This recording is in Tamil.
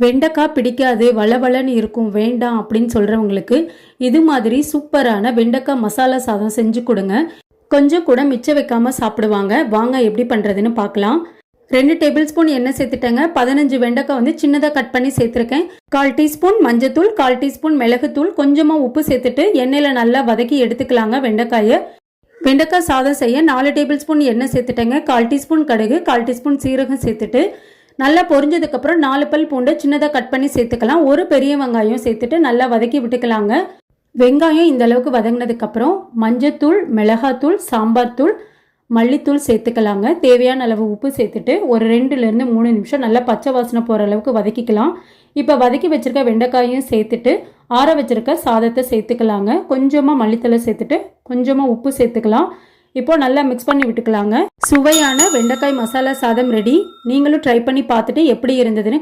வெண்டைக்காய் பிடிக்காது வளவளன்னு இருக்கும் வேண்டாம் அப்படின்னு சொல்கிறவங்களுக்கு இது மாதிரி சூப்பரான வெண்டைக்காய் மசாலா சாதம் செஞ்சு கொடுங்க. கொஞ்சம் கூட மிச்சம் வைக்காமல் சாப்பிடுவாங்க. வாங்க எப்படி பண்ணுறதுன்னு பார்க்கலாம். 2 டேபிள் ஸ்பூன் எண்ணெய் சேர்த்துட்டேங்க. 15 வெண்டைக்காய் வந்து சின்னதாக கட் பண்ணி சேர்த்துருக்கேன். 1/4 டீஸ்பூன் மஞ்சத்தூள், 1/4 டீஸ்பூன் மிளகுத்தூள், கொஞ்சமாக உப்பு சேர்த்துட்டு எண்ணெயில் நல்லா வதக்கி எடுத்துக்கலாங்க வெண்டைக்காயை. வெண்டைக்காய் சாதம் செய்ய 4 டேபிள் ஸ்பூன் எண்ணெய் சேர்த்துட்டேங்க. 1/4 டீஸ்பூன் கடுகு, 1/4 டீஸ்பூன் சீரகம் சேர்த்துட்டு நல்லா பொரிஞ்சதுக்கப்புறம் 4 பல் பூண்டை சின்னதாக கட் பண்ணி சேர்த்துக்கலாம். ஒரு பெரிய வெங்காயம் சேர்த்துட்டு நல்லா வதக்கி விட்டுக்கலாங்க. வெங்காயம் இந்த அளவுக்கு வதங்கினதுக்கப்புறம் மஞ்சத்தூள், மிளகாத்தூள், சாம்பார் தூள், மல்லித்தூள் சேர்த்துக்கலாங்க. தேவையான அளவு உப்பு சேர்த்துட்டு ஒரு 2லேருந்து 3 நிமிஷம் நல்லா பச்சை வாசனை போகிற அளவுக்கு வதக்கிக்கலாம். இப்போ வதக்கி வச்சுருக்க வெண்டைக்காயும் சேர்த்துட்டு ஆற வச்சுருக்க சாதத்தை சேர்த்துக்கலாங்க. கொஞ்சமாக மல்லித்தலை சேர்த்துட்டு கொஞ்சமாக உப்பு சேர்த்துக்கலாம். இப்போ நல்லா மிக்ஸ் பண்ணி விட்டுக்கலாங்க. சுவையான வெண்டைக்காய் மசாலா சாதம் ரெடி. நீங்களும் ட்ரை பண்ணி பார்த்துட்டு எப்படி இருந்ததுன்னு